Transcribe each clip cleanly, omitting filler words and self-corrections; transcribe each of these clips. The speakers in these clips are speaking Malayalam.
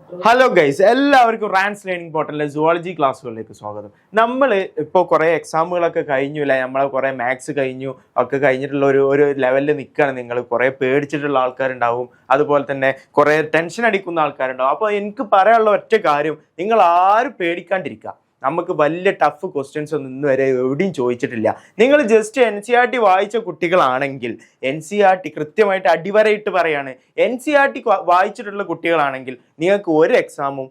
ഹലോ ഗൈസ്, എല്ലാവർക്കും റാൻസ് ലേണിംഗ് പോർട്ടലിലെ സുവോളജി ക്ലാസ്സുകളിലേക്ക് സ്വാഗതം. നമ്മൾ ഇപ്പോൾ കുറേ എക്സാമുകളൊക്കെ കഴിഞ്ഞു അല്ലേ, നമ്മളെ കുറേ മാത്സ് കഴിഞ്ഞു ഒക്കെ കഴിഞ്ഞിട്ടുള്ള ഒരു ലെവലിൽ നിൽക്കുകയാണ്. നിങ്ങൾ കുറേ പേടിച്ചിട്ടുള്ള ആൾക്കാരുണ്ടാവും, അതുപോലെ തന്നെ കുറേ ടെൻഷൻ അടിക്കുന്ന ആൾക്കാരുണ്ടാവും. അപ്പോൾ എനിക്ക് പറയാനുള്ള ഒറ്റ കാര്യം, നിങ്ങൾ ആരും പേടിക്കാണ്ടിരിക്കുക. നമുക്ക് വലിയ ടഫ് ക്വസ്റ്റ്യൻസ് ഒന്നും ഇന്ന് വരെ എവിടെയും ചോദിച്ചിട്ടില്ല. നിങ്ങൾ ജസ്റ്റ് NCERT വായിച്ച കുട്ടികളാണെങ്കിൽ, NCERT കൃത്യമായിട്ട് അടിവരയിട്ട് പറയാണ്, NCERT വായിച്ചിട്ടുള്ള കുട്ടികളാണെങ്കിൽ നിങ്ങൾക്ക് ഒരു എക്സാമും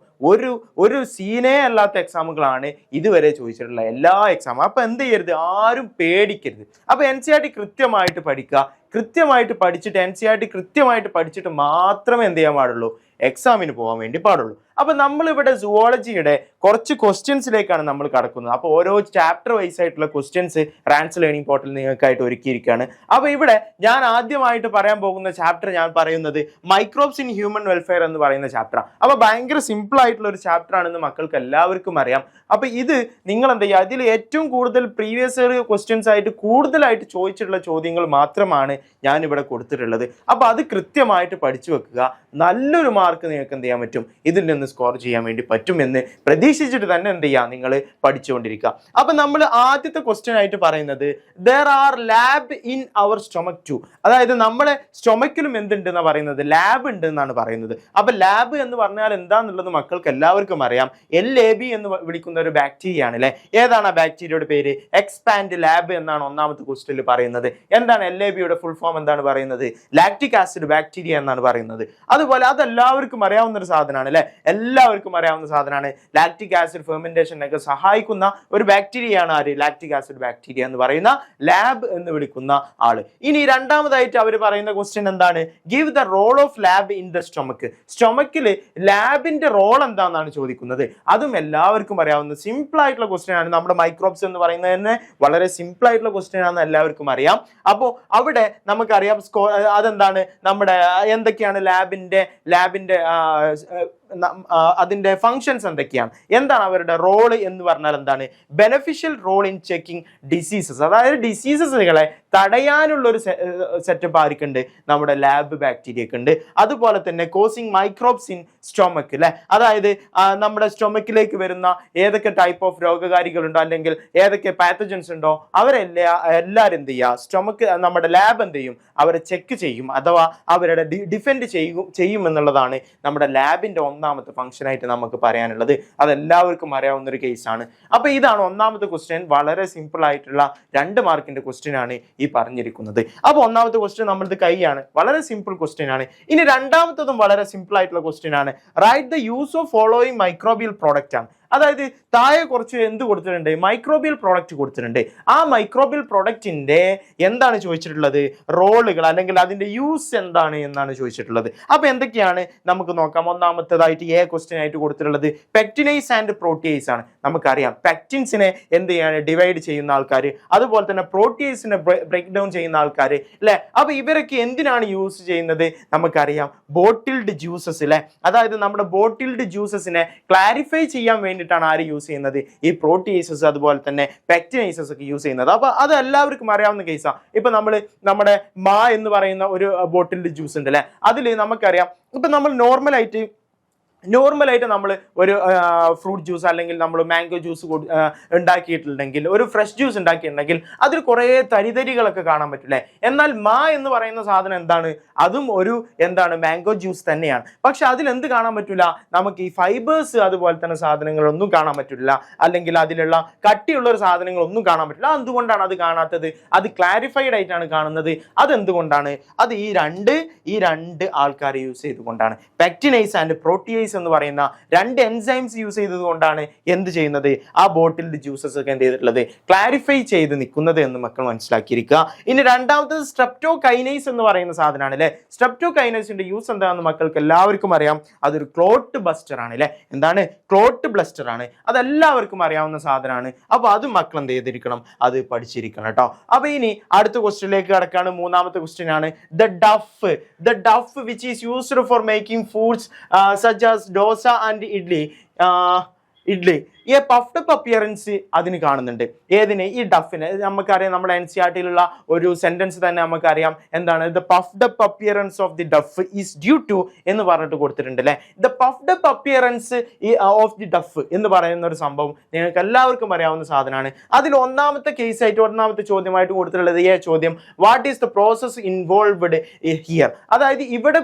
ഒരു സീനേ അല്ലാത്ത എക്സാമുകളാണ് ഇതുവരെ ചോദിച്ചിട്ടുള്ള എല്ലാ എക്സാമും. അപ്പോൾ എന്ത് ചെയ്യരുത്, ആരും പേടിക്കരുത്. അപ്പോൾ NCERT കൃത്യമായിട്ട് പഠിക്കുക. കൃത്യമായിട്ട് പഠിച്ചിട്ട് NCERT കൃത്യമായിട്ട് പഠിച്ചിട്ട് മാത്രമേ എന്ത് ചെയ്യാൻ പാടുള്ളൂ, എക്സാമിന് പോകാൻ വേണ്ടി പാടുള്ളൂ. അപ്പോൾ നമ്മളിവിടെ സുവോളജിയുടെ കുറച്ച് ക്വസ്റ്റ്യൻസിലേക്കാണ് നമ്മൾ കടക്കുന്നത്. അപ്പോൾ ഓരോ ചാപ്റ്റർ വൈസ് ആയിട്ടുള്ള ക്വസ്റ്റ്യൻസ് റാൻസ് ലേണിംഗ് പോർട്ടൽ നിങ്ങൾക്കായിട്ട് ഒരുക്കിയിരിക്കുകയാണ്. അപ്പോൾ ഇവിടെ ഞാൻ ആദ്യമായിട്ട് പറയാൻ പോകുന്ന ചാപ്റ്റർ ഞാൻ പറയുന്നത് മൈക്രോബ്സ് ഇൻ ഹ്യൂമൻ വെൽഫെയർ എന്ന് പറയുന്ന ചാപ്റ്ററാണ്. അപ്പോൾ ഭയങ്കര സിമ്പിൾ ആയിട്ടുള്ള ഒരു ചാപ്റ്റർ ആണെന്ന് മക്കൾക്ക് എല്ലാവർക്കും അറിയാം. അപ്പോൾ ഇത് നിങ്ങൾ എന്താ ചെയ്യുക, അതിൽ ഏറ്റവും കൂടുതൽ പ്രീവിയസ് ഇയർ ക്വസ്റ്റ്യൻസ് ആയിട്ട് കൂടുതലായിട്ട് ചോദിച്ചിട്ടുള്ള ചോദ്യങ്ങൾ മാത്രമാണ് ഞാനിവിടെ കൊടുത്തിട്ടുള്ളത്. അപ്പോൾ അത് കൃത്യമായിട്ട് പഠിച്ചു വെക്കുക. നല്ലൊരു മാർക്ക് നിങ്ങൾക്ക് എന്ത് ചെയ്യാൻ പറ്റും, ഇതിൽ നിന്ന് സ്കോർ ചെയ്യാൻ വേണ്ടി പറ്റുമെന്ന് പ്രതീക്ഷിച്ചിട്ട് തന്നെ എന്ത് ചെയ്യുക, നിങ്ങൾ പഠിച്ചുകൊണ്ടിരിക്കുക. അപ്പം നമ്മൾ ആദ്യത്തെ ക്വസ്റ്റ്യൻ ആയിട്ട് പറയുന്നത് there are lab in our stomach too. അതായത് നമ്മുടെ സ്റ്റൊമക്കിലും എന്തുണ്ട് എന്നാണ് പറയുന്നത്, ലാബ് ഉണ്ട് എന്നാണ് പറയുന്നത്. അപ്പം ലാബ് എന്ന് പറഞ്ഞാൽ എന്താണെന്നുള്ളത് മക്കൾക്ക് എല്ലാവർക്കും അറിയാം. LAB എന്ന് വിളിക്കുന്ന ഒരു ബാക്ടീരിയ ആണ് അല്ലേ. ഏതാണ് ആ ബാക്ടീരിയയുടെ പേര്? എക്സ്പാൻഡ് ലാബ് എന്നാണ് ഒന്നാമത്തെ ക്വസ്റ്റ്യനിൽ പറയുന്നത്. എന്താണ് LABയുടെ ഫുൾ ഫോം എന്താണ് പറയുന്നത്? ലാക്റ്റിക് ആസിഡ് ബാക്ടീരിയ എന്നാണ് പറയുന്നത്. അതുപോലെ അതെല്ലാവർക്കും അറിയാവുന്ന ഒരു സാധനമാണ് അല്ലെ, എല്ലാവർക്കും അറിയാവുന്ന സാധനമാണ്. ലാക്റ്റിക് ആസിഡ് ഫെർമെന്റേഷനൊക്കെ സഹായിക്കുന്ന ഒരു ബാക്ടീരിയയാണ് ആര്? ലാക്റ്റിക് ആസിഡ് ബാക്ടീരിയ എന്ന് പറയുന്ന ലാബ് എന്ന് വിളിക്കുന്ന ആള്. ഇനി രണ്ടാമതായിട്ട് അവർ പറയുന്ന ക്വസ്റ്റ്യൻ എന്താണ്? Give the role of lab in the stomach. സ്റ്റൊമക്കിൽ ലാബിന്റെ റോൾ എന്താണെന്നാണ് ചോദിക്കുന്നത്. അതും എല്ലാവർക്കും അറിയാവുന്ന സിമ്പിൾ ആയിട്ടുള്ള ക്വസ്റ്റ്യൻ ആണ്. നമ്മുടെ മൈക്രോബ്സ് എന്ന് പറയുന്നത് തന്നെ വളരെ സിമ്പിൾ ആയിട്ടുള്ള ക്വസ്റ്റ്യൻ ആണെന്ന് എല്ലാവർക്കും അറിയാം. അപ്പോൾ അവിടെ നമുക്കറിയാം അതെന്താണ്, നമ്മുടെ എന്തൊക്കെയാണ് ലാബിന്റെ അതിന്റെ ഫങ്ഷൻസ് എന്തൊക്കെയാണ്, എന്താണ് അവരുടെ റോള് എന്ന് പറഞ്ഞാൽ എന്താണ്? Beneficial role in checking diseases. അതായത് ഡിസീസസുകളെ തടയാനുള്ള ഒരു സെറ്റപ്പ് ആർക്കുണ്ട്? നമ്മുടെ ലാബ് ബാക്ടീരിയക്ക് ഉണ്ട്. അതുപോലെ തന്നെ കോസിങ് മൈക്രോബ്സ് ഇൻ സ്റ്റൊമക്ക് അല്ലെ, അതായത് നമ്മുടെ സ്റ്റൊമക്കിലേക്ക് വരുന്ന ഏതൊക്കെ ടൈപ്പ് ഓഫ് രോഗകാരികളുണ്ടോ അല്ലെങ്കിൽ ഏതൊക്കെ പാത്തജൻസ് ഉണ്ടോ എല്ലാവരും എന്ത് ചെയ്യുക, സ്റ്റൊമക്ക് നമ്മുടെ ലാബ് എന്ത് ചെയ്യും, അവരെ ചെക്ക് ചെയ്യും, അഥവാ അവരുടെ ഡിഫെൻഡ് ചെയ്യും എന്നുള്ളതാണ് നമ്മുടെ ലാബിന്റെ ഒന്നാമത്തെ ഫംഗ്ഷൻ ആയിട്ട് നമുക്ക് പറയാനുള്ളത്. അതെല്ലാവർക്കും അറിയാവുന്ന ഒരു കേസാണ്. അപ്പൊ ഇതാണ് ഒന്നാമത്തെ ക്വസ്റ്റ്യൻ. വളരെ സിമ്പിൾ ആയിട്ടുള്ള 2 മാർക്കിന്റെ ക്വസ്റ്റ്യൻ ആണ് ഈ പറഞ്ഞിരിക്കുന്നത്. അപ്പൊ ഒന്നാമത്തെ ക്വസ്റ്റ്യൻ നമ്മളത് കൈയാണ്, വളരെ സിമ്പിൾ ക്വസ്റ്റ്യൻ ആണ്. ഇനി രണ്ടാമത്തതും വളരെ സിമ്പിൾ ആയിട്ടുള്ള ക്വസ്റ്റ്യൻ ആണ്. Write the use of following microbial product ആണ്. അതായത് താഴെ കുറച്ച് എന്ത് കൊടുത്തിട്ടുണ്ട്, മൈക്രോബിയൽ പ്രോഡക്റ്റ് കൊടുത്തിട്ടുണ്ട്. ആ മൈക്രോബിയൽ പ്രോഡക്റ്റിന്റെ എന്താണ് ചോദിച്ചിട്ടുള്ളത്, റോളുകൾ അല്ലെങ്കിൽ അതിന്റെ യൂസ് എന്താണ് എന്നാണ് ചോദിച്ചിട്ടുള്ളത്. അപ്പൊ എന്തൊക്കെയാണ് നമുക്ക് നോക്കാം. ഒന്നാമത്തേതായിട്ട് ക്വസ്റ്റ്യൻ ആയിട്ട് കൊടുത്തിട്ടുള്ളത് പെക്റ്റിനേസ് ആൻഡ് പ്രോട്ടിയേസ് ആണ്. നമുക്കറിയാം പെക്റ്റിൻസിനെ എന്ത് ചെയ്യാണ്, ഡിവൈഡ് ചെയ്യുന്ന ആൾക്കാർ, അതുപോലെ തന്നെ പ്രോട്ടിയേസിനെ ബ്രേക്ക് ഡൗൺ ചെയ്യുന്ന ആൾക്കാർ അല്ലെ. അപ്പൊ ഇവരൊക്കെ എന്തിനാണ് യൂസ് ചെയ്യുന്നത്? നമുക്കറിയാം ബോട്ടിൽഡ് ജ്യൂസസ് അല്ലെ. അതായത് നമ്മുടെ ബോട്ടിൽഡ് ജ്യൂസസിനെ ക്ലാരിഫൈ ചെയ്യാൻ വേണ്ടിയിട്ടാണ് ആര് യൂസ് ചെയ്യുന്നത്? ഈ പ്രോട്ടിയേസസ് അതുപോലെ തന്നെ പെക്റ്റിനേസസ് ഒക്കെ യൂസ് ചെയ്യുന്നത്. അപ്പൊ അത് എല്ലാവർക്കും അറിയാവുന്ന കേസാണ്. ഇപ്പൊ നമ്മുടെ എന്ന് പറയുന്ന ഒരു ബോട്ടിൽഡ് ജ്യൂസ് ഉണ്ട് അല്ലെ, അതിൽ നമുക്കറിയാം ഇപ്പൊ നമ്മൾ നോർമലായിട്ട് നമ്മൾ ഒരു ഫ്രൂട്ട് ജ്യൂസ് അല്ലെങ്കിൽ നമ്മൾ മാംഗോ ജ്യൂസ് ഉണ്ടാക്കിയിട്ടുണ്ടെങ്കിൽ, ഒരു ഫ്രഷ് ജ്യൂസ് ഉണ്ടാക്കിയിട്ടുണ്ടെങ്കിൽ അതിൽ കുറേ തരിതരികളൊക്കെ കാണാൻ പറ്റില്ലേ. എന്നാൽ എന്ന് പറയുന്ന സാധനം എന്താണ്? അതും ഒരു മാംഗോ ജ്യൂസ് തന്നെയാണ്. പക്ഷെ അതിൽ എന്ത് കാണാൻ പറ്റില്ല? നമുക്ക് ഈ ഫൈബേഴ്സ് അതുപോലെ തന്നെ സാധനങ്ങളൊന്നും കാണാൻ പറ്റില്ല, അല്ലെങ്കിൽ അതിലുള്ള കട്ടിയുള്ള ഒരു സാധനങ്ങളൊന്നും കാണാൻ പറ്റില്ല. എന്തുകൊണ്ടാണ് അത് കാണാത്തത്? അത് ക്ലാരിഫൈഡ് ആയിട്ടാണ് കാണുന്നത്. അതെന്തുകൊണ്ടാണ്? അത് ഈ രണ്ട് ആൾക്കാർ യൂസ് ചെയ്തുകൊണ്ടാണ്. പെക്റ്റിനേസ് ആൻഡ് പ്രോട്ടിയേസ് എന്ന് പറയുന്ന 2 എൻസൈംസ് യൂസ് ചെയ്തതുകൊണ്ടാണ് എന്ത് ചെയ്യുന്നത്, ആ ബോട്ടിൽഡ് ജ്യൂസസ് ഒക്കെ എന്ത് ചെയ്തിട്ടുള്ളത്, ക്ലാരിഫൈ ചെയ്ത് നിൽക്കുന്നത് എന്ന് മക്കൾ മനസ്സിലാക്കിയിരിക്കുക. ഇനി രണ്ടാമത്തത് സ്ട്രെപ്റ്റോകൈനേസ് എന്ന് പറയുന്ന സാധനമാണ് അല്ലെ. സ്ട്രെപ്റ്റോകൈനേസിന്റെ യൂസ് എന്താണെന്ന് മക്കൾക്ക് എല്ലാവർക്കും അറിയാം. അതൊരു ക്ലോട്ട് ബസ്റ്റർ ആണ് അല്ലെ. എന്താണ്? ക്ലോട്ട് ബസ്റ്റർ ആണ്. അതെല്ലാവർക്കും അറിയാവുന്ന സാധനമാണ്. അപ്പൊ അത് മക്കൾ എന്ത് ചെയ്തിരിക്കണം, അത് പഠിച്ചിരിക്കണം കേട്ടോ. അപ്പൊ ഇനി അടുത്ത ക്വസ്റ്റ്യനിലേക്ക് കടക്കാണ്. മൂന്നാമത്തെ ക്വസ്റ്റ്യൻ ആണ് the duff which is used for making foods such as dosa and idli. ഈ പഫ്ഡ് അപ്പ് അപ്പിയറൻസ് അതിന് കാണുന്നുണ്ട്. ഏതിന്? ഈ ഡഫിന്. നമുക്കറിയാം നമ്മുടെ NCERT-യിലുള്ള ഒരു സെന്റൻസ് തന്നെ നമുക്കറിയാം എന്താണ്, the puffed up appearance of the dough is due to എന്ന് പറഞ്ഞിട്ട് കൊടുത്തിട്ടുണ്ട് അല്ലെ. The puffed up appearance of the dough എന്ന് പറയുന്ന ഒരു സംഭവം നിങ്ങൾക്ക് എല്ലാവർക്കും അറിയാവുന്ന സാധനമാണ്. അതിൽ ഒന്നാമത്തെ കേസായിട്ട് ഒന്നാമത്തെ ചോദ്യമായിട്ട് കൊടുത്തിട്ടുള്ളത് ഈ ചോദ്യം, what is the process involved here? അതായത് ഇവിടെ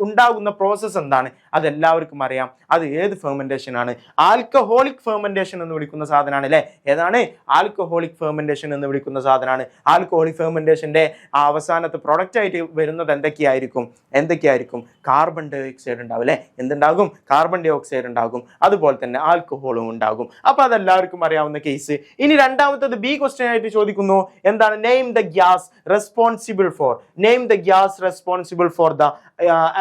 ഉണ്ടാകുന്ന പ്രോസസ് എന്താണ്? അതെല്ലാവർക്കും അറിയാം. അത് ഏത് ഫെർമെന്റേഷൻ ആണ്? ആൽക്കഹോളിക് ഫെർമെന്റേഷൻ എന്ന് വിളിക്കുന്ന സാധനമാണ് അല്ലെ. ഏതാണ്? ആൽക്കഹോളിക് ഫെർമെന്റേഷൻ എന്ന് വിളിക്കുന്ന സാധനമാണ്. ആൽക്കഹോളിക് ഫെർമെന്റേഷന്റെ അവസാനത്തെ പ്രൊഡക്റ്റ് ആയിട്ട് വരുന്നത് എന്തൊക്കെയായിരിക്കും? കാർബൺ ഡൈ ഓക്സൈഡ് ഉണ്ടാവും അല്ലെ. എന്തുണ്ടാകും? കാർബൺ ഡൈ ഓക്സൈഡ് ഉണ്ടാകും. അതുപോലെ തന്നെ ആൽക്കഹോളും ഉണ്ടാകും. അപ്പൊ അതെല്ലാവർക്കും അറിയാവുന്ന കേസ്. ഇനി രണ്ടാമത്തത് ബി ക്വസ്റ്റ്യൻ ആയിട്ട് ചോദിക്കുന്നു, എന്താണ്? Name the gas responsible for the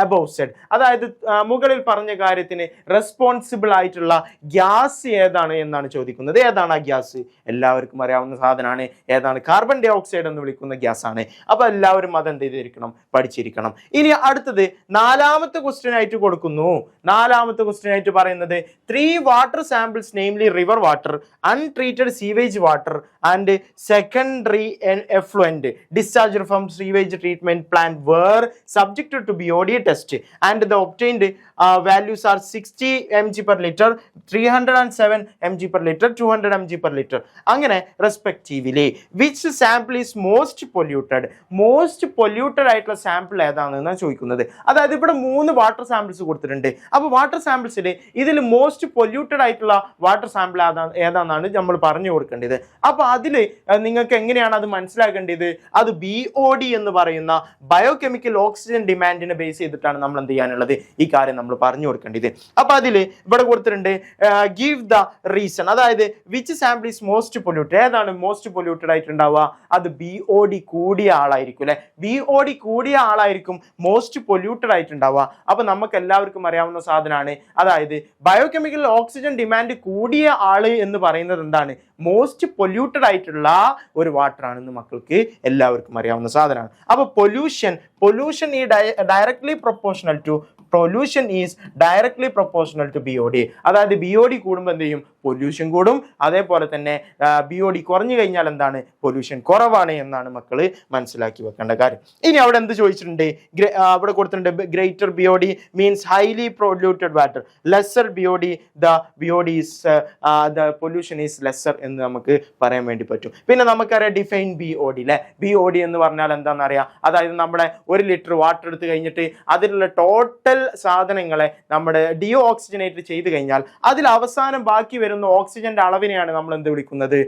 above said. അതായത് മുകളിൽ പറഞ്ഞ കാര്യത്തിന് റെസ്പോൺസിബിൾ ആയിട്ടുള്ള ഗ്യാസ് ഏതാണ് എന്നാണ് ചോദിക്കുന്നത്. ഏതാണ് ആ ഗ്യാസ്? എല്ലാവർക്കും അറിയാവുന്ന സാധനമാണ്. ഏതാണ്? കാർബൺ ഡൈ ഓക്സൈഡ് എന്ന് വിളിക്കുന്ന ഗ്യാസ് ആണ്. അപ്പൊ എല്ലാവരും അത് എന്ത് ചെയ്തിരിക്കണം? പഠിച്ചിരിക്കണം. ഇനി അടുത്തത് നാലാമത്തെ ക്വസ്റ്റ്യൻ ആയിട്ട് കൊടുക്കുന്നു. നാലാമത്തെ ക്വസ്റ്റ്യൻ ആയിട്ട് പറയുന്നത് 3 water samples namely river water, untreated sewage water and secondary effluent discharge from sewage treatment plant were subjected to BOD test and the obtained values are 60 mg per liter, 307 mg per liter, 200 mg per liter. അങ്ങനെ respectively which sample is most polluted ആയിട്ടുള്ള സാമ്പിൾ ഏതാണെന്ന് ചോദിക്കുന്നത്. അതായത് ഇവിടെ 3 വാട്ടർ സാമ്പിൾസ് കൊടുത്തിട്ടുണ്ട്. അപ്പോൾ വാട്ടർ സാമ്പിൾസിൽ ഇതിൽ മോസ്റ്റ് പൊല്യൂട്ടഡ് ആയിട്ടുള്ള വാട്ടർ സാമ്പിൾ ഏതാണെന്നാണ് നമ്മൾ പറഞ്ഞു കൊടുക്കേണ്ടത്. അപ്പോൾ അതിൽ നിങ്ങൾക്ക് എങ്ങനെയാണ് അത് മനസ്സിലാക്കേണ്ടത്? അത് BOD എന്ന് പറയുന്ന ബയോകെമിക്കൽ ഓക്സിജൻ ഡിമാൻഡിനെ ബേസ് ചെയ്തിട്ടാണ് നമ്മൾ എന്ത് ചെയ്യാനുള്ളത്? ഈ കാര്യം നമ്മൾ പറഞ്ഞു കൊടുക്കേണ്ടത്. അപ്പൊ അതിൽ ഇവിടെ കൊടുത്തിട്ടുണ്ട് ഗിവ് ദ റീസൺ. അതായത് which sample is most polluted. ഏതാണ് മോസ്റ്റ് പൊല്യൂട്ടഡ് ആയിട്ടുണ്ടാവുക? അത് BOD കൂടിയ ആളായിരിക്കും അല്ലെ. BOD കൂടിയ ആളായിരിക്കും മോസ്റ്റ് പൊല്യൂട്ടഡ് ആയിട്ടുണ്ടാവുക. അപ്പൊ നമുക്ക് എല്ലാവർക്കും അറിയാവുന്ന സാധനമാണ്. അതായത് ബയോകെമിക്കൽ ഓക്സിജൻ ഡിമാൻഡ് കൂടിയ ആള് എന്ന് പറയുന്നത് എന്താണ്? മോസ്റ്റ് പൊല്യൂട്ടഡ് ആയിട്ടുള്ള ഒരു വാട്ടർ ആണെന്ന് മക്കൾക്ക് എല്ലാവർക്കും അറിയാവുന്ന സാധനമാണ്. അപ്പൊ പൊല്യൂഷൻ ഈ ഡയറക്ട്ലി പ്രൊപ്പോർഷണൽ ടു BOD. അതായത് BOD കൂടുമ്പോൾ എന്ത് ചെയ്യും? പൊല്യൂഷൻ കൂടും. അതേപോലെ തന്നെ BOD കുറഞ്ഞു കഴിഞ്ഞാൽ എന്താണ്? പൊല്യൂഷൻ കുറവാണ് എന്നാണ് മക്കള് മനസ്സിലാക്കി വെക്കേണ്ട കാര്യം. ഇനി അവിടെ എന്ത് ചോദിച്ചിട്ടുണ്ട്? അവിടെ കൊടുത്തിട്ടുണ്ട് greater BOD means highly polluted water, lesser BOD the pollution is lesser എന്ന് നമുക്ക് പറയാൻ വേണ്ടി പറ്റും. പിന്നെ നമുക്കറിയാം ഡിഫൈൻ BOD അല്ലെ. BOD എന്ന് പറഞ്ഞാൽ എന്താണെന്നറിയാം? അതായത് നമ്മുടെ 1 ലിറ്റർ വാട്ടർ എടുത്ത് കഴിഞ്ഞിട്ട് അതിലുള്ള ടോട്ടൽ സാധനങ്ങളെ നമ്മുടെ ഡിയോ ഓക്സിജനേറ്റ് ചെയ്ത് കഴിഞ്ഞാൽ അതിൽ അവസാനം ബാക്കി വരുന്ന ഓക്സിജന്റെ അളവിനെയാണ് നമ്മൾ എന്ത് വിളിക്കുന്നത്?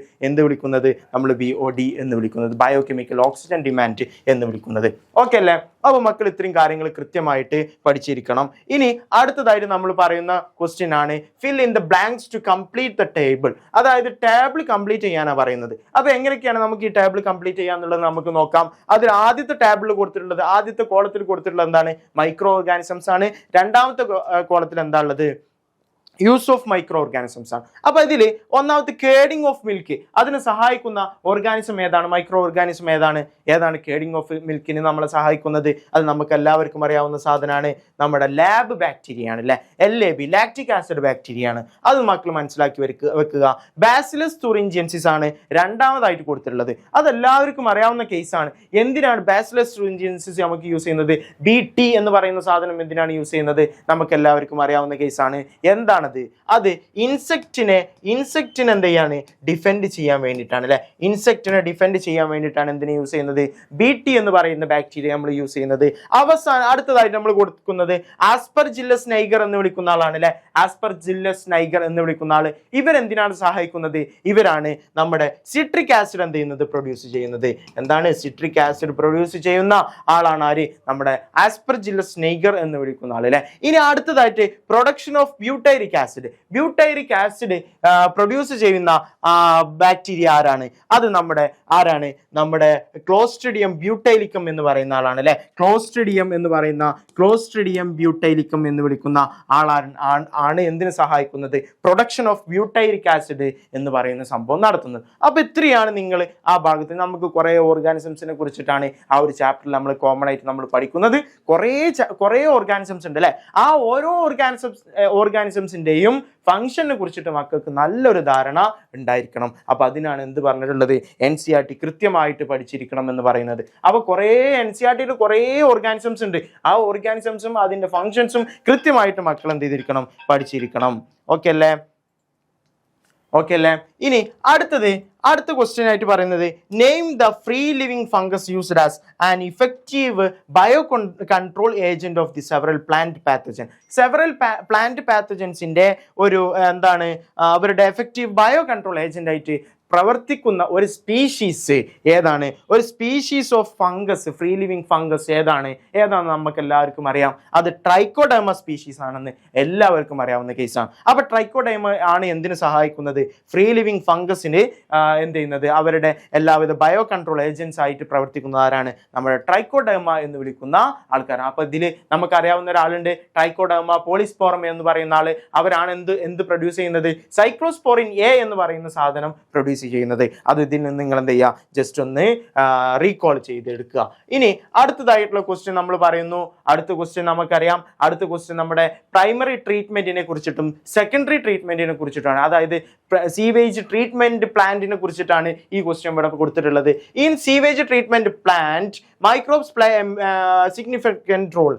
നമ്മൾ BOD എന്ന് വിളിക്കുന്നത്, ബയോകെമിക്കൽ ഓക്സിജൻ ഡിമാൻഡ് എന്ന് വിളിക്കുന്നത്. ഓക്കെ അല്ലേ? അപ്പോൾ മക്കൾ ഇത്രയും കാര്യങ്ങൾ കൃത്യമായിട്ട് പഠിച്ചിരിക്കണം. ഇനി അടുത്തതായിട്ട് നമ്മൾ പറയുന്ന ക്വസ്റ്റ്യൻ ആണ് fill in the blanks to complete the table. അതായത് ടേബിൾ കംപ്ലീറ്റ് ചെയ്യാനാണ് പറയുന്നത്. അപ്പോൾ എങ്ങനെയൊക്കെയാണ് നമുക്ക് ഈ ടേബിൾ കംപ്ലീറ്റ് ചെയ്യാന്നുള്ളത് നമുക്ക് നോക്കാം. അതിൽ ആദ്യത്തെ ടേബിളിൽ കൊടുത്തിട്ടുള്ളത്, ആദ്യത്തെ കോളത്തിൽ കൊടുത്തിട്ടുള്ളത് എന്താണ്? മൈക്രോ ഓർഗാനിസംസ് ആണ്. രണ്ടാമത്തെ കോളത്തിൽ എന്താ ഉള്ളത്? യൂസ് ഓഫ് മൈക്രോ ഓർഗാനിസംസ് ആണ്. അപ്പൊ ഇതിൽ ഒന്നാമത്തെ കേഡിങ് ഓഫ് മിൽക്ക്, അതിനെ സഹായിക്കുന്ന ഓർഗാനിസം ഏതാണ്? മൈക്രോ ഓർഗാനിസം ഏതാണ് കേഡിങ് ഓഫ് മിൽക്കിന് നമ്മളെ സഹായിക്കുന്നത്? അത് നമുക്ക് എല്ലാവർക്കും അറിയാവുന്ന സാധനമാണ്, നമ്മുടെ ലാബ് ബാക്ടീരിയ ആണ് അല്ലെ. LAB ലാക്റ്റിക് ആസിഡ് ബാക്ടീരിയ ആണ്. അത് മക്കൾ മനസ്സിലാക്കി വെക്കുക. ബാസിലസ് തുറിഞ്ചിയൻസിസ് ആണ് രണ്ടാമതായിട്ട് കൊടുത്തിട്ടുള്ളത്. അതെല്ലാവർക്കും അറിയാവുന്ന കേസാണ്. എന്തിനാണ് ബാസിലസ് തുറിഞ്ചിയൻസിസ് നമുക്ക് യൂസ് ചെയ്യുന്നത്? BT എന്ന് പറയുന്ന സാധനം എന്തിനാണ് യൂസ് ചെയ്യുന്നത്? നമുക്ക് എല്ലാവർക്കും അറിയാവുന്ന കേസാണ്. എന്താണ് അത് ഇൻസെക്റ്റിനെ എന്ത് ചെയ്യാണ്? ഡിഫെൻഡ് ചെയ്യാൻ വേണ്ടിയിട്ടാണ് അല്ലെ. ഇൻസെക്റ്റിനെ ഡിഫെൻഡ് ചെയ്യാൻ വേണ്ടിയിട്ടാണ് എന്തിനെ യൂസ് ചെയ്യുന്നത്? BT എന്ന് പറയുന്ന ബാക്ടീരിയ നമ്മൾ യൂസ് ചെയ്യുന്നത്. അടുത്തതായിട്ട് നമ്മൾ കൊടുക്കുന്നത് ആസ്പെർജില്ലസ് നൈഗർ എന്ന് വിളിക്കുന്ന ആളാണ് അല്ലെ. ആസ്പെർജില്ലസ് നൈഗർ എന്ന് വിളിക്കുന്ന ആള് ഇവരെന്തിനാണ് സഹായിക്കുന്നത്? ഇവരാണ് നമ്മുടെ സിട്രിക് ആസിഡ് എന്ത് ചെയ്യുന്നത്? പ്രൊഡ്യൂസ് ചെയ്യുന്നത്. എന്താണ്? സിട്രിക് ആസിഡ് പ്രൊഡ്യൂസ് ചെയ്യുന്ന ആളാണ് ആര്? നമ്മുടെ ആസ്പെർജില്ലസ് നൈഗർ എന്ന് വിളിക്കുന്ന ആള് അല്ലെ. ഇനി അടുത്തതായിട്ട് production of butyric acid produce ചെയ്യുന്ന ബാക്ടീരിയ ആരാണ്? അത് നമ്മുടെ ക്ലോസ്ട്രിഡിയം ബ്യൂട്ടൈലിക്കം എന്ന് പറയുന്ന ആളാണ് അല്ലെ. ക്ലോസ്ട്രിഡിയം ബ്യൂട്ടൈലിക്കം എന്ന് വിളിക്കുന്ന ആളാണ് എന്തിനു സഹായിക്കുന്നത്? പ്രൊഡക്ഷൻ ഓഫ് ബ്യൂട്ടൈറിക് ആസിഡ് എന്ന് പറയുന്ന സംഭവം നടത്തുന്നത്. അപ്പൊ ഇത്രയാണ് നിങ്ങൾ ആ ഭാഗത്ത്. നമുക്ക് കുറെ ഓർഗാനിസംസിനെ കുറിച്ചിട്ടാണ് ആ ഒരു ചാപ്റ്ററിൽ നമ്മൾ കോമൺ ആയിട്ട് നമ്മൾ പഠിക്കുന്നത്. കുറേ ഓർഗാനിസംസ് ഉണ്ട് അല്ലെ. ആ ഓരോ ഓർഗാനിസംസിന്റെ പ്ലാന്റിന്റെയും ഫംഗ്ഷനെ കുറിച്ചിട്ട് മക്കൾക്ക് നല്ലൊരു ധാരണ ഉണ്ടായിരിക്കണം. അപ്പൊ അതിനാണ് എന്ത് പറഞ്ഞിട്ടുള്ളത്, NCERT കൃത്യമായിട്ട് പഠിച്ചിരിക്കണം എന്ന് പറയുന്നത്. അപ്പൊ കുറേ NCERT കുറേ ഓർഗാനിസംസ് ഉണ്ട്. ആ ഓർഗാനിസംസും അതിന്റെ ഫങ്ഷൻസും കൃത്യമായിട്ട് മക്കൾ എന്ത് ചെയ്തിരിക്കണം, പഠിച്ചിരിക്കണം. ഓക്കെ അല്ലേ? ഓക്കെ അല്ലേ? ഇനി അടുത്ത ക്വസ്റ്റ്യൻ ആയിട്ട് പറയുന്നത്, name the free living fungus used as an effective bio control agent of the several plant pathogen. Several plant പാത്തജൻസിന്റെ ഒരു എന്താണ് അവരുടെ എഫക്റ്റീവ് ബയോ കൺട്രോൾ ഏജന്റ് ആയിട്ട് പ്രവർത്തിക്കുന്ന ഒരു സ്പീഷീസ് ഏതാണ്? ഒരു species of fungus, free living fungus ഏതാണെന്ന് നമുക്ക് എല്ലാവർക്കും അറിയാം. അത് ട്രൈക്കോഡെർമ സ്പീഷീസ് ആണെന്ന് എല്ലാവർക്കും അറിയാവുന്ന കേസാണ്. അപ്പൊ ട്രൈക്കോഡെർമ ആണ് എന്തിനു സഹായിക്കുന്നത്? ഫ്രീ ലിവിംഗ് ഫംഗസിന് എന്ത് ചെയ്യുന്നത്, അവരുടെ എല്ലാവിധ ബയോ കൺട്രോൾ ഏജൻസ് ആയിട്ട് പ്രവർത്തിക്കുന്ന ആരാണ്? നമ്മുടെ ട്രൈക്കോഡെർമ എന്ന് വിളിക്കുന്ന ആൾക്കാരാണ്. അപ്പൊ ഇതിൽ നമുക്കറിയാവുന്ന ഒരാളുണ്ട്, ട്രൈക്കോഡെർമ പോളിസ്പോറം എന്ന് പറയുന്ന ആള്. അവരാണ് എന്ത് പ്രൊഡ്യൂസ് ചെയ്യുന്നത്? സൈക്ലോസ്പോറിൻ എ എന്ന് പറയുന്ന സാധനം പ്രൊഡ്യൂസ് ചെയ്യുന്നത്. അത് ഇതിൽ നിന്ന് നിങ്ങൾ എന്ത് ചെയ്യുക, ജസ്റ്റ് ഒന്ന് റീകോൾ ചെയ്തെടുക്കുക. ഇനി അടുത്തതായിട്ടുള്ള ക്വസ്റ്റ്യൻ നമ്മൾ പറയുന്നു. അടുത്ത ക്വസ്റ്റ്യൻ നമുക്കറിയാം, അടുത്ത ക്വസ്റ്റ്യൻ നമ്മുടെ പ്രൈമറി ട്രീറ്റ്മെന്റിനെ കുറിച്ചിട്ടും സെക്കൻഡറി ട്രീറ്റ്മെന്റിനെ കുറിച്ചിട്ടാണ്. അതായത് സീവേജ് ട്രീറ്റ്മെന്റ് പ്ലാന്റിനെ കുറിച്ചിട്ടാണ് ഈ ക്വസ്റ്റ്യൻ ഇവിടെ കൊടുത്തിട്ടുള്ളത്. In sewage treatment plant microbes play a significant role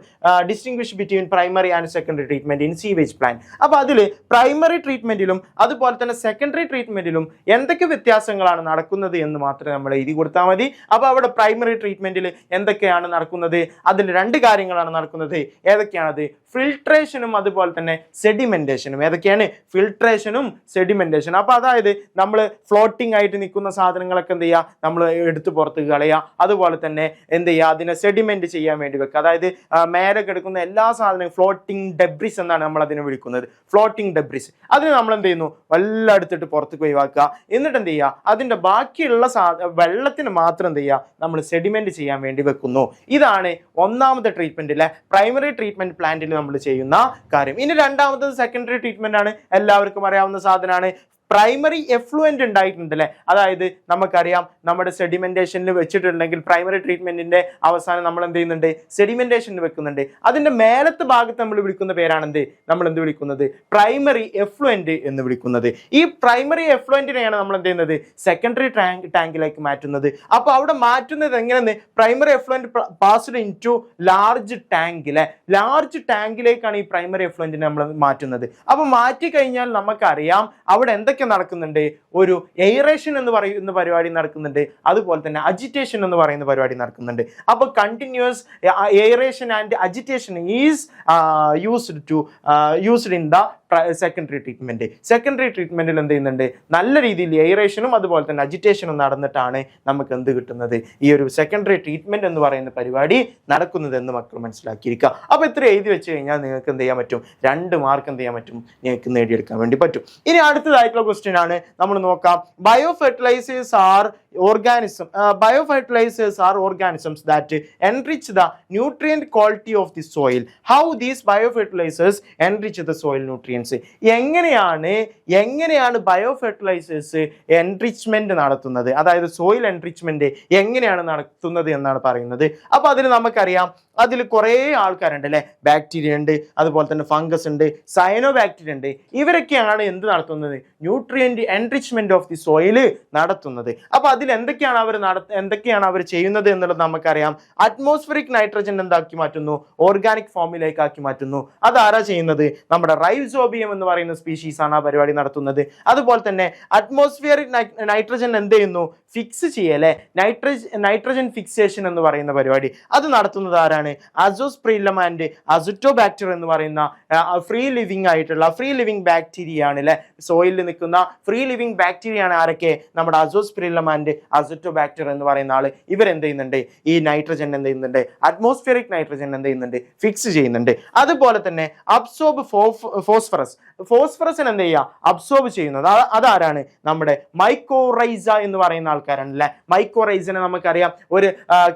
distinguish between primary and secondary treatment in sewage plant. അപ്പോൾ അതിൽ പ്രൈമറി ട്രീറ്റ്മെന്റിലും അതുപോലെ തന്നെ സെക്കൻഡറി ട്രീറ്റ്മെന്റിലും എന്തൊക്കെ വ്യത്യാസങ്ങളാണ് നടക്കുന്നത് എന്ന് മാത്രമേ നമ്മൾ എഴുതി കൊടുത്താൽ മതി. അപ്പോൾ അവിടെ പ്രൈമറി ട്രീറ്റ്മെന്റിൽ എന്തൊക്കെയാണ് നടക്കുന്നത്? അതിൽ രണ്ട് കാര്യങ്ങളാണ് നടക്കുന്നത്. ഏതൊക്കെയാണത്? ഫിൽട്രേഷനും അതുപോലെ തന്നെ സെഡിമെന്റേഷനും. ഏതൊക്കെയാണ്? ഫിൽട്രേഷനും സെഡിമെന്റേഷനും. അപ്പോൾ അതായത് നമ്മൾ ഫ്ലോട്ടിംഗ് ആയിട്ട് നിൽക്കുന്ന സാധനങ്ങളൊക്കെ എന്ത് ചെയ്യുക, നമ്മൾ എടുത്ത് പുറത്ത് കളയുക. അതുപോലെ തന്നെ എന്ത് ചെയ്യുക, അതിനെ സെഡിമെന്റ് ചെയ്യാൻ വേണ്ടി വെക്കുക. അതായത് മേലെ കിടക്കുന്ന എല്ലാ സാധനവും ഫ്ലോട്ടിംഗ് ഡെബ്രിസ് എന്നാണ് നമ്മൾ അതിനെ വിളിക്കുന്നത്. ഫ്ലോട്ടിംഗ് ഡെബ്രിസ് അതിന് നമ്മൾ എന്ത് ചെയ്യുന്നു, വെള്ളം എടുത്തിട്ട് പുറത്തേക്ക് ഒഴിവാക്കുക. എന്നിട്ട് എന്ത് ചെയ്യുക, അതിന്റെ ബാക്കിയുള്ള വെള്ളത്തിന് മാത്രം എന്ത് ചെയ്യുക, നമ്മൾ സെഡിമെന്റ് ചെയ്യാൻ വേണ്ടി വെക്കുന്നു. ഇതാണ് ഒന്നാമത്തെ ട്രീറ്റ്മെന്റിലെ പ്രൈമറി ട്രീറ്റ്മെന്റ് പ്ലാന്റിൽ നമ്മൾ ചെയ്യുന്ന കാര്യം. ഇനി രണ്ടാമത്തത് സെക്കൻഡറി ട്രീറ്റ്മെന്റ് ആണ്. എല്ലാവർക്കും അറിയാവുന്ന സാധനമാണ്. പ്രൈമറി എഫ്ലുവൻ്റ് ഉണ്ടായിട്ടുണ്ട് അല്ലേ? അതായത് നമുക്കറിയാം, നമ്മുടെ സെഡിമെന്റേഷനിൽ വെച്ചിട്ടുണ്ടെങ്കിൽ പ്രൈമറി ട്രീറ്റ്മെന്റിന്റെ അവസാനം നമ്മൾ എന്ത് ചെയ്യുന്നുണ്ട്, സെഡിമെന്റേഷനിൽ വെക്കുന്നുണ്ട്. അതിന്റെ മേലത്തെ ഭാഗത്ത് നമ്മൾ വിളിക്കുന്ന പേരാണ് നമ്മൾ എന്ത് വിളിക്കുന്നത്, പ്രൈമറി എഫ്ലുവൻ്റ് എന്ന് വിളിക്കുന്നത്. ഈ പ്രൈമറി എഫ്ലുവൻ്റിനെയാണ് നമ്മൾ എന്ത് ചെയ്യുന്നത്, സെക്കൻഡറി ടാങ്കിലേക്ക് മാറ്റുന്നത്. അപ്പോൾ അവിടെ മാറ്റുന്നത് എങ്ങനെയെന്ന്, primary effluent passed into large tank അല്ലെ, ലാർജ് ടാങ്കിലേക്കാണ് ഈ പ്രൈമറി എഫ്ലുവൻ്റിനെ നമ്മൾ മാറ്റുന്നത്. അപ്പോൾ മാറ്റി കഴിഞ്ഞാൽ നമുക്കറിയാം അവിടെ എന്തൊക്കെ നടക്കുന്നുണ്ട്, ഒരു എയറേഷൻ എന്ന് പറയുന്ന പരിപാടി നടക്കുന്നുണ്ട്, അതുപോലെ തന്നെ അജിറ്റേഷൻ എന്ന് പറയുന്ന പരിപാടി നടക്കുന്നുണ്ട്. അപ്പൊ continuous aeration and agitation is used in the secondary treatment. Secondary ട്രീറ്റ്മെന്റിൽ എന്ത് ചെയ്യുന്നുണ്ട്, നല്ല രീതിയിൽ എയറേഷനും അതുപോലെ തന്നെ അജിറ്റേഷനും നടന്നിട്ടാണ് നമുക്ക് എന്ത് കിട്ടുന്നത്, ഈ ഒരു സെക്കൻഡറി ട്രീറ്റ്മെന്റ് എന്ന് പറയുന്ന പരിപാടി നടക്കുന്നത് എന്ന് മക്കൾ മനസ്സിലാക്കിയിരിക്കുക. അപ്പൊ ഇത്ര എഴുതി വെച്ച് കഴിഞ്ഞാൽ നിങ്ങൾക്ക് എന്ത് ചെയ്യാൻ പറ്റും, 2 മാർക്ക് എന്ത് ചെയ്യാൻ പറ്റും, നിങ്ങൾക്ക് നേടിയെടുക്കാൻ വേണ്ടി പറ്റും. ഇനി അടുത്തതായിട്ടുള്ള ക്വസ്റ്റ്യൻ ആണ് നമ്മൾ നോക്കാം. ബയോഫെർട്ടിലൈസേഴ്സ് R organisms that enrich the nutrient quality of the soil. How these biofertilizers enrich the soil nutrients? എങ്ങനെയാണ് ബയോഫെർട്ടിലൈസേഴ്സ് എൻറിച്ച്മെന്റ് നടത്തുന്നത്, അതായത് സോയിൽ എൻറിച്ച്മെന്റ് എങ്ങനെയാണ് നടത്തുന്നത് എന്നാണ് പറയുന്നത്. അപ്പൊ അതിൽ നമുക്കറിയാം, അതിൽ കുറേ ആൾക്കാരുണ്ട് അല്ലെ. ബാക്ടീരിയ ഉണ്ട്, അതുപോലെ തന്നെ ഫംഗസ് ഉണ്ട്, സയനോ ബാക്ടീരിയ ഉണ്ട്. ഇവരൊക്കെയാണ് എന്ത് നടത്തുന്നത്, nutrient enrichment of the soil നടത്തുന്നത്. അപ്പൊ അതിൽ എന്തൊക്കെയാണ് അവർ ചെയ്യുന്നത് എന്നുള്ളത് നമുക്കറിയാം. അറ്റ്മോസ്ഫിയറിക് നൈട്രജൻ എന്താക്കി മാറ്റുന്നു, ഓർഗാനിക് ഫോമിലേക്ക് ആക്കി മാറ്റുന്നു. അതാരാ ചെയ്യുന്നത്, നമ്മുടെ റൈസോബിയം എന്ന് പറയുന്ന സ്പീഷീസ് ആണ് ആ പരിപാടി നടത്തുന്നത്. അതുപോലെ തന്നെ അറ്റ്മോസ്ഫിയറിക് നൈട്രജൻ എന്ത് ചെയ്യുന്നു, ഫിക്സ് ചെയ്യല്ലേ, നൈട്രജൻ ഫിക്സേഷൻ എന്ന് പറയുന്ന പരിപാടി അത് നടത്തുന്നത് ആരാണ്, അസോസ്പെറില്ലം ആൻഡ് അസിറ്റോബാക്ടർ എന്ന് പറയുന്ന ഫ്രീ ലിവിംഗ് ബാക്ടീരിയ ആണ് അല്ലെ. സോയിലിൽ നിൽക്കുന്ന ഫ്രീ ലിവിംഗ് ബാക്ടീരിയ ആണ് ആരൊക്കെ, നമ്മുടെ അസോസ്പെറില്ലം ആൻഡ് അസിറ്റോബാക്ടർ എന്ന് പറയുന്ന ആള്. ഇവരെന്ത് ചെയ്യുന്നുണ്ട്, ഈ നൈട്രജൻ എന്ത് ചെയ്യുന്നുണ്ട്, അറ്റ്മോസ്ഫിയറിക് നൈട്രജൻ എന്ത് ചെയ്യുന്നുണ്ട്, ഫിക്സ് ചെയ്യുന്നുണ്ട്. അതുപോലെ തന്നെ അബ്സോർബ് ഫോസ്ഫറസിന് എന്ത് ചെയ്യുക, അബ്സോർബ് ചെയ്യുന്നത് അതാരാണ്, നമ്മുടെ മൈക്കോറൈസ എന്ന് പറയുന്ന ആൾക്കാരാണ് അല്ലെ. മൈക്കോറൈസിനെ നമുക്കറിയാം, ഒരു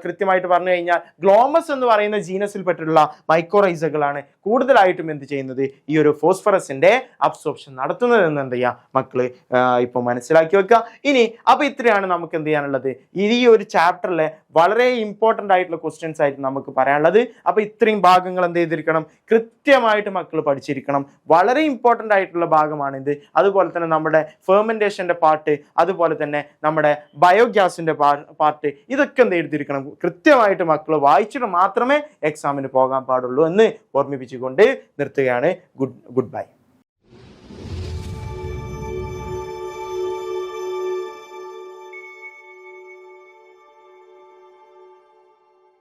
കൃത്യമായിട്ട് പറഞ്ഞു കഴിഞ്ഞാൽ ഗ്ലോമസ് എന്ന് പറയുന്ന ജീനസിൽ പെട്ടിട്ടുള്ള മൈക്കോറൈസകളാണ്. കൂടുതലായിട്ടും എന്ത് ചെയ്യുന്നത് ഈ ഒരു ഫോസ്ഫറസിന്റെ അബ്സോർപ്ഷൻ നടത്തുന്നത് എന്ന് എന്ത് ചെയ്യുക മക്കള് ഇപ്പൊ മനസ്സിലാക്കി വെക്കുക. ഇനി അപ്പൊ ഇത്രയാണ് നമുക്ക് എന്ത് ചെയ്യാനുള്ളത് ഈ ഒരു ചാപ്റ്ററിലെ വളരെ ഇമ്പോർട്ടൻ്റ് ആയിട്ടുള്ള ക്വസ്റ്റ്യൻസ് ആയിട്ട് നമുക്ക് പറയാനുള്ളത്. അപ്പൊ ഇത്രയും ഭാഗങ്ങൾ എന്ത് ചെയ്തിരിക്കണം, കൃത്യമായിട്ട് മക്കൾ പഠിച്ചിരിക്കണം. വളരെ ഇമ്പോർട്ടൻ്റ് ആയിട്ടുള്ള ഭാഗമാണ് ഇത്. അതുപോലെ തന്നെ നമ്മുടെ ഫെർമെന്റേഷന്റെ പാർട്ട്, അതുപോലെ തന്നെ നമ്മുടെ ബയോഗ്യാസിന്റെ പാർട്ട്, ഇതൊക്കെ എന്ത് ചെയ്തിരിക്കണം, കൃത്യമായിട്ട് മക്കൾ വായിച്ചിട്ട് മാത്രമേ എക്സാമിന് പോകാൻ പാടുള്ളൂ എന്ന് ഓർമ്മിപ്പിച്ചുകൊണ്ട് നിർത്തുകയാണ്. Good bye.